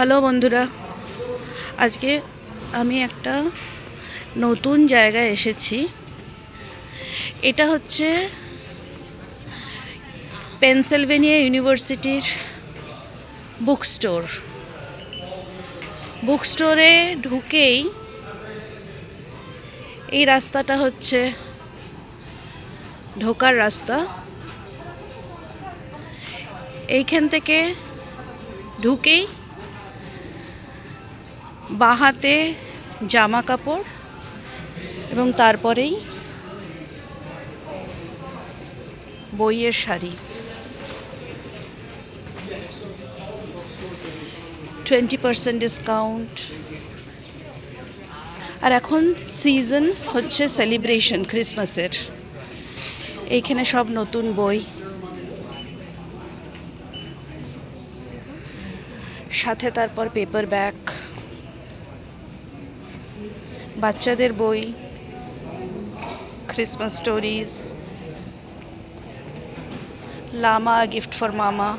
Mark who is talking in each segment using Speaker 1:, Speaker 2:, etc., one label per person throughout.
Speaker 1: Hello বন্ধুরা, আজকে আমি একটা নতুন জায়গায় এসেছি। এটা হচ্ছে পেনসিলভেনিয়া ইউনিভার্সিটির বুক স্টোর। বুক স্টোরে ঢুকেই এই রাস্তাটা হচ্ছে ঢোকার রাস্তা। এইখান থেকে ঢুকেই বাঁ হাতে জামা কাপড় এবং তারপরেই বইয়ের শাড়ি। 20% ডিসকাউন্ট। আর এখন সিজন হচ্ছে সেলিব্রেশন ক্রিসমাসের। এইখানে সব নতুন বই, সাথে তারপর পেপার ব্যাগ, বাচ্চাদের বই, Christmas stories, Lama gift for মামা।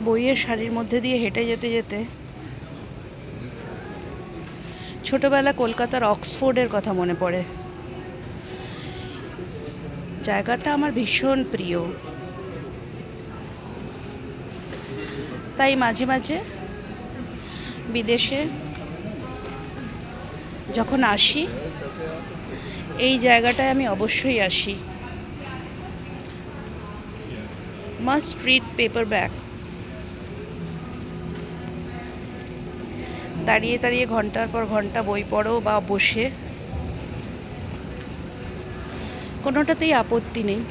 Speaker 1: বইয়ের শাড়ির মধ্যে দিয়ে হেঁটে যেতে যেতে ছোটবেলা কলকাতার অক্সফোর্ডের কথা মনে পড়ে। জায়গাটা আমার ভীষণ প্রিয়, তাই মাঝে মাঝে বিদেশে যখন আসি এই জায়গাটায় আমি অবশ্যই আসি। Must read paper bag. দাঁড়িয়ে দাঁড়িয়ে ঘন্টার পর ঘন্টা বই পড়ো বা বসে, কোনোটাতেই আপত্তি নেই।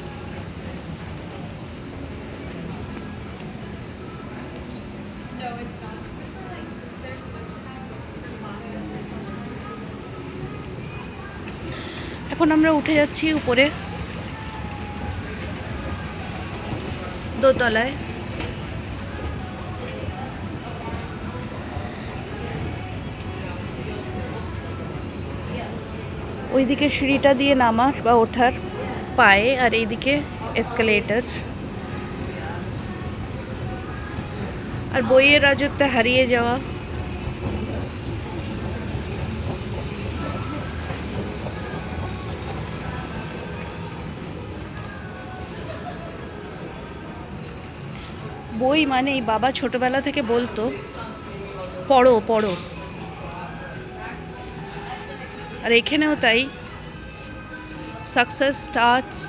Speaker 1: এখন আমরা উঠে যাচ্ছি উপরে দোতলায়। ওইদিকে সিঁড়িটা দিয়ে নামার বা ওঠার পায়ে, আর এইদিকে এসকেলেটর। আর বইয়ের রাজত্বে হারিয়ে যাওয়া বই মানেই বাবা ছোটবেলা থেকে বলতো পড়ো পড়ো। আর এখানেও তাই, success starts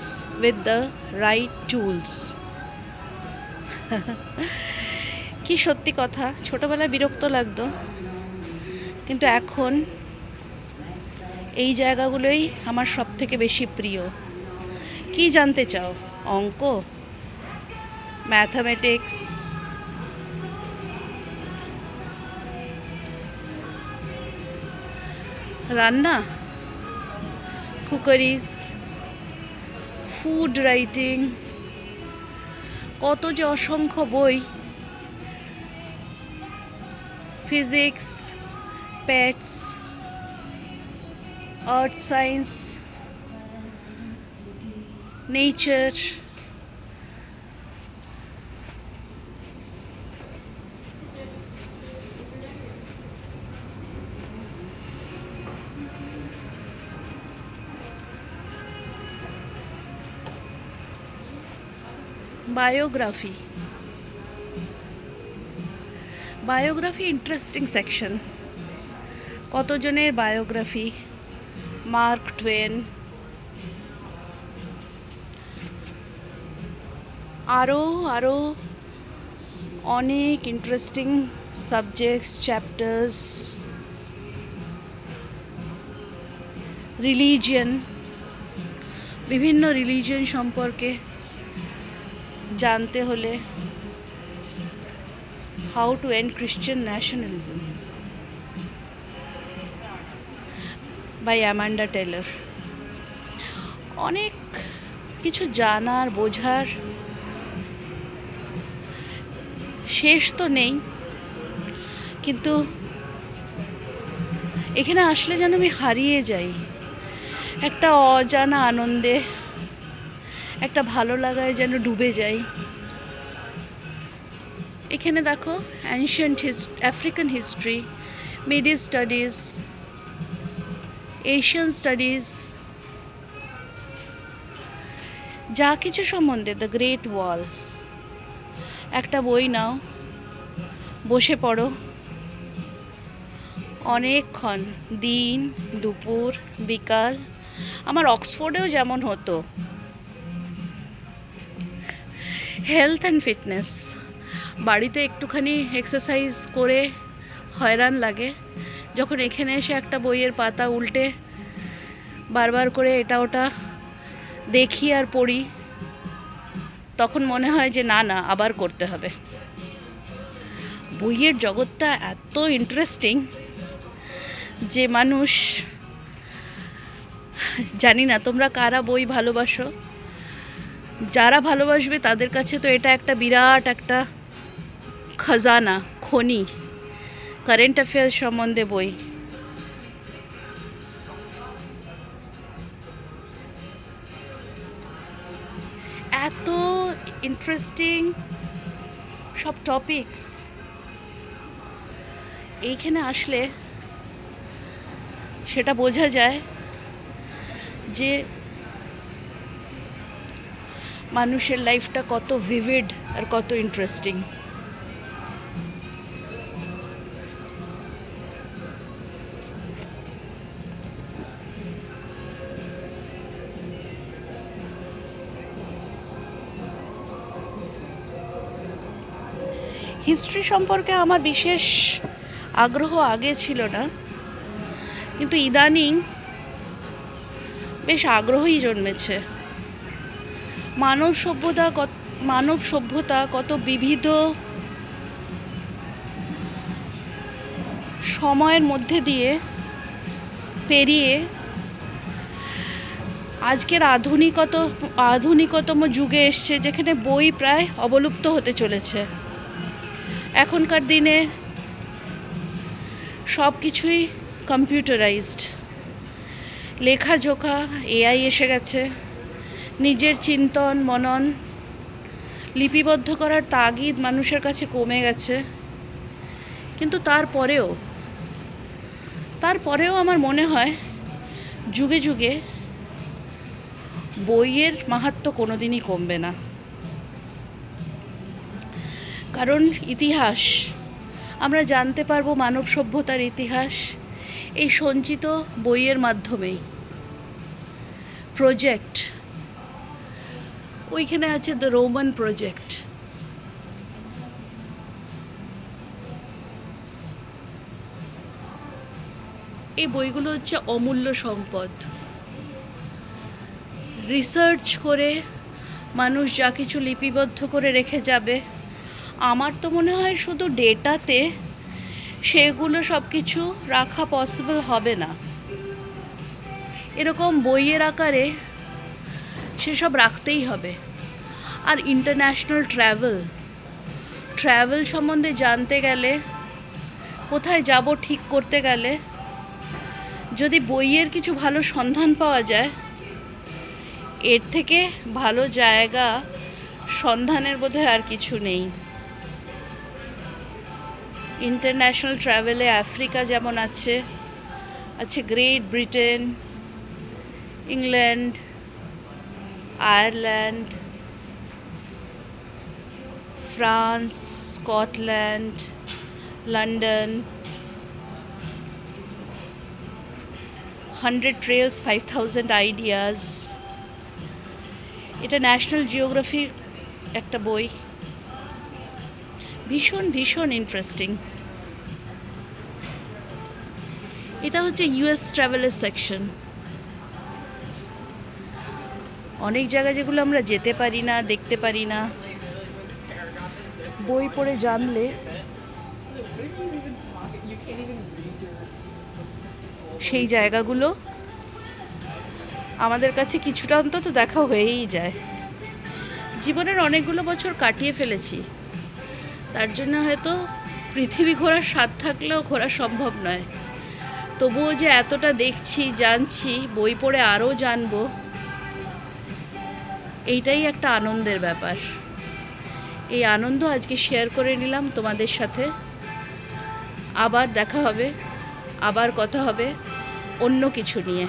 Speaker 1: with the right tools. কি সত্যি কথা, ছোটবেলায় বিরক্ত লাগতো, কিন্তু এখন এই জায়গাগুলোই আমার সব থেকে বেশি প্রিয়। কি জানতে চাও? অঙ্ক, ম্যাথামেটিক্স, রান্না, কুকারিজ, ফুড রাইটিং, কত যে অসংখ্য বই, physics, pets, earth science, nature. Biography, biography interesting section. কতজনের বায়োগ্রাফি, মার্ক টুয়েন, আরও আরও অনেক ইন্টারেস্টিং সাবজেক্টস, চ্যাপ্টার্স। রিলিজিয়ন, বিভিন্ন রিলিজিয়ন সম্পর্কে জানতে হলে how to end Christian nationalism by Amanda Taylor. অনেক কিছু জানার, বোঝার শেষ তো নেই, কিন্তু এখানে আসলে যেন আমি হারিয়ে যাই একটা অজানা আনন্দে, একটা ভালো লাগায় যেন ডুবে যাই। এখানে দেখো ancient African history, middle studies, Asian studies, যা কিছু সম্বন্ধে, দ্য গ্রেট ওয়াল। একটা বই নাও, বসে পড়ো অনেকক্ষণ, দিন দুপুর বিকাল। আমার অক্সফোর্ডেও যেমন হতো। হেলথ অ্যান্ড ফিটনেস, বাড়িতে একটুখানি এক্সারসাইজ করে হয়রান লাগে, যখন এখানে এসে একটা বইয়ের পাতা উল্টে বারবার করে এটা ওটা দেখি আর পড়ি, তখন মনে হয় যে না না আবার করতে হবে। বইয়ের জগৎটা এত ইন্টারেস্টিং যে মানুষ, জানি না তোমরা কারা বই ভালোবাসো, যারা ভালোবাসবে তাদের কাছে তো এটা একটা বিরাট একটা খাজানা, খনি। কারেন্ট অ্যাফেয়ার্স সম্বন্ধে বই, এত ইন্টারেস্টিং সব টপিকস। এইখানে আসলে সেটা বোঝা যায় যে মানুষের লাইফটা কত ভিভিড আর কত ইন্টারেস্টিং। হিস্ট্রি সম্পর্কে আমার বিশেষ আগ্রহ আগে ছিল না, কিন্তু ইদানিং বেশ আগ্রহই জন্মেছে। মানব সভ্যতা কত বিবিধ সময়ের মধ্যে দিয়ে পেরিয়ে আজকের আধুনিকতম যুগে এসছে, যেখানে বই প্রায় অবলুপ্ত হতে চলেছে। এখনকার দিনে সব কিছুই কম্পিউটারাইজড, লেখাজোখা এআই এসে গেছে, নিজের চিন্তন মনন লিপিবদ্ধ করার তাগিদ মানুষের কাছে কমে গেছে। কিন্তু তারপরেও আমার মনে হয় যুগে যুগে বইয়ের মাহাত্ম্য কোনোদিনই কমবে না। কারণ ইতিহাস আমরা জানতে পারবো, মানব সভ্যতার ইতিহাস এই সঞ্চিত বইয়ের মাধ্যমেই। প্রজেক্ট, ওইখানে আছে দ্য রোমান প্রজেক্ট। এই বইগুলো হচ্ছে অমূল্য সম্পদ। রিসার্চ করে মানুষ যা কিছু লিপিবদ্ধ করে রেখে যাবে, আমার তো মনে হয় শুধু ডেটাতে সেগুলো সব কিছু রাখা পসিবল হবে না। এরকম বইয়ের আকারে সেসব রাখতেই হবে। আর ইন্টারন্যাশনাল ট্রাভেল সম্বন্ধে জানতে গেলে, কোথায় যাব ঠিক করতে গেলে, যদি বইয়ের কিছু ভালো সন্ধান পাওয়া যায়, এর থেকে ভালো জায়গা সন্ধানের বোধহয় আর কিছু নেই। ইন্টারন্যাশনাল ট্রাভেলে আফ্রিকা যেমন আছে great Britain, England, Ireland, France, Scotland, London. 100 Trails, 5000 Ideas। এটা ন্যাশনাল জিওগ্রাফির একটা বই, ভীষণ ভীষণ ইন্টারেস্টিং। এটা হচ্ছে ইউএস ট্রাভেলের সেকশন। অনেক জায়গায় যেগুলো আমরা যেতে পারি না, দেখতে পারি না, বই পড়ে জানলে সেই জায়গাগুলো আমাদের কাছে কিছুটা অন্তত দেখা হয়েই যায়। জীবনের অনেকগুলো বছর কাটিয়ে ফেলেছি, তার জন্য হয়তো পৃথিবী ঘোরার স্বাদ থাকলেও ঘোরা সম্ভব নয়। তবুও যে এতটা দেখছি, জানছি, বই পড়ে আরও জানবো, এইটাই একটা আনন্দের ব্যাপার। এই আনন্দ আজকে শেয়ার করে নিলাম তোমাদের সাথে। আবার দেখা হবে, আবার কথা হবে অন্য কিছু নিয়ে।